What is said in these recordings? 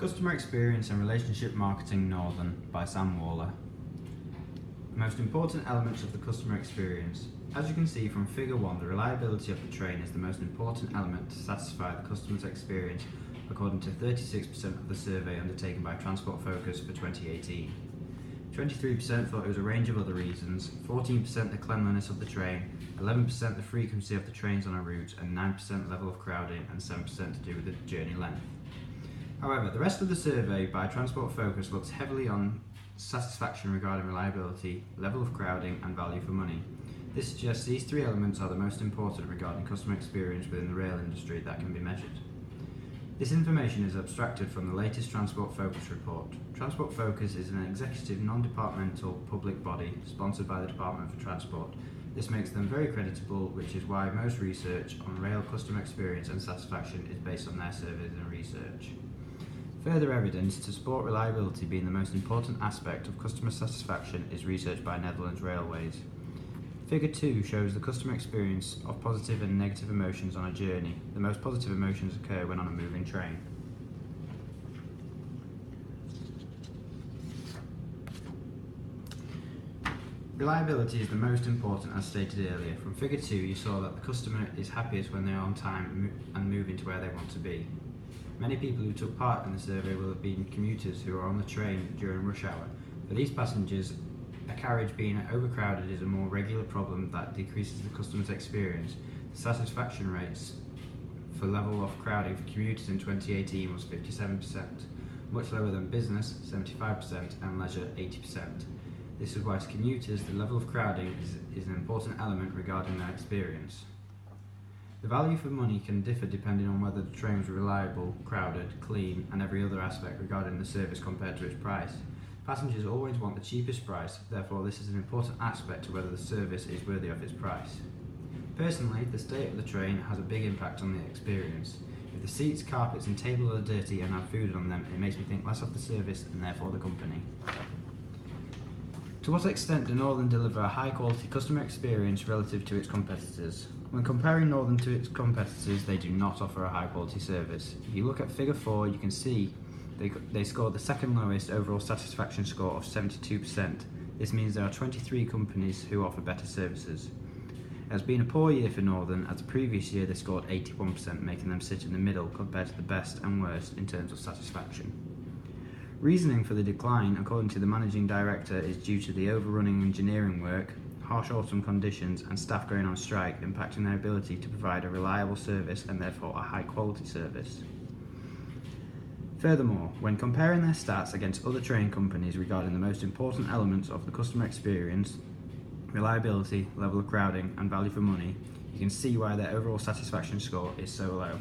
Customer Experience and Relationship Marketing Northern by Sam Waller. The most important elements of the customer experience. As you can see from Figure 1, the reliability of the train is the most important element to satisfy the customer's experience, according to 36% of the survey undertaken by Transport Focus for 2018. 23% thought it was a range of other reasons, 14% the cleanliness of the train, 11% the frequency of the trains on a route, and 9% level of crowding, and 7% to do with the journey length. However, the rest of the survey by Transport Focus looks heavily on satisfaction regarding reliability, level of crowding, and value for money. This suggests these three elements are the most important regarding customer experience within the rail industry that can be measured. This information is abstracted from the latest Transport Focus report. Transport Focus is an executive non-departmental public body sponsored by the Department for Transport. This makes them very creditable, which is why most research on rail customer experience and satisfaction is based on their surveys and research. Further evidence to support reliability being the most important aspect of customer satisfaction is research by Netherlands Railways. Figure 2 shows the customer experience of positive and negative emotions on a journey. The most positive emotions occur when on a moving train. Reliability is the most important, as stated earlier. From Figure 2 you saw that the customer is happiest when they are on time and moving to where they want to be. Many people who took part in the survey will have been commuters who are on the train during rush hour. For these passengers, a carriage being overcrowded is a more regular problem that decreases the customer's experience. The satisfaction rates for level of crowding for commuters in 2018 was 57%, much lower than business, 75%, and leisure, 80%. This is why as commuters, the level of crowding is an important element regarding their experience. The value for money can differ depending on whether the train was reliable, crowded, clean, and every other aspect regarding the service compared to its price. Passengers always want the cheapest price, therefore this is an important aspect to whether the service is worthy of its price. Personally, the state of the train has a big impact on the experience. If the seats, carpets and tables are dirty and have food on them, it makes me think less of the service and therefore the company. To what extent do Northern deliver a high quality customer experience relative to its competitors? When comparing Northern to its competitors, they do not offer a high quality service. If you look at Figure 4, you can see they scored the second lowest overall satisfaction score of 72%. This means there are 23 companies who offer better services. It has been a poor year for Northern, as the previous year they scored 81%, making them sit in the middle compared to the best and worst in terms of satisfaction. Reasoning for the decline, according to the managing director, is due to the overrunning engineering work, harsh autumn conditions and staff going on strike impacting their ability to provide a reliable service and therefore a high quality service. Furthermore, when comparing their stats against other train companies regarding the most important elements of the customer experience, reliability, level of crowding and value for money, you can see why their overall satisfaction score is so low.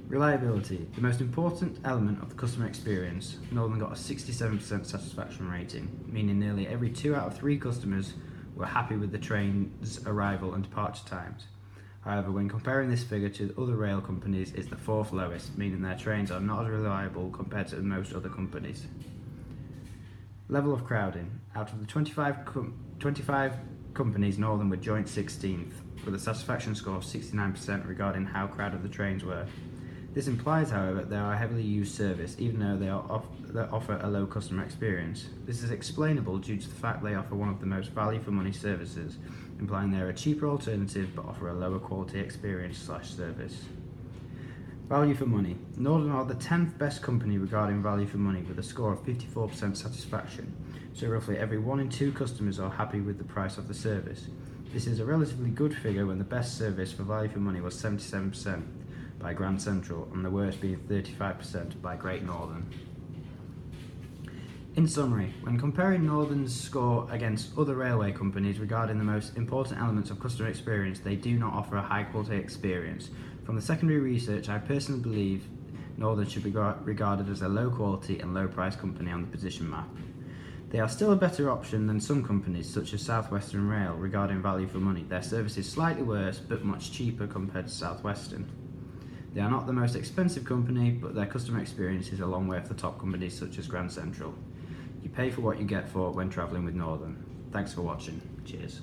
Reliability, the most important element of the customer experience. Northern got a 67% satisfaction rating, meaning nearly every 2 out of 3 customers were happy with the train's arrival and departure times. However, when comparing this figure to other rail companies, it's the 4th lowest, meaning their trains are not as reliable compared to most other companies. Level of crowding. Out of the 25 companies, Northern were joint 16th, with a satisfaction score of 69% regarding how crowded the trains were. This implies, however, they are a heavily used service, even though they offer a low customer experience. This is explainable due to the fact they offer one of the most value for money services, implying they are a cheaper alternative but offer a lower quality experience/service. Value for money. Northern are the 10th best company regarding value for money with a score of 54% satisfaction, so roughly every 1 in 2 customers are happy with the price of the service. This is a relatively good figure when the best service for value for money was 77% by Grand Central and the worst being 35% by Great Northern. In summary, when comparing Northern's score against other railway companies regarding the most important elements of customer experience, they do not offer a high quality experience. From the secondary research, I personally believe Northern should be regarded as a low quality and low price company on the position map. They are still a better option than some companies such as South Western Rail regarding value for money. Their service is slightly worse but much cheaper compared to South Western. They are not the most expensive company, but their customer experience is a long way off the top companies such as Grand Central. You pay for what you get for when travelling with Northern. Thanks for watching. Cheers.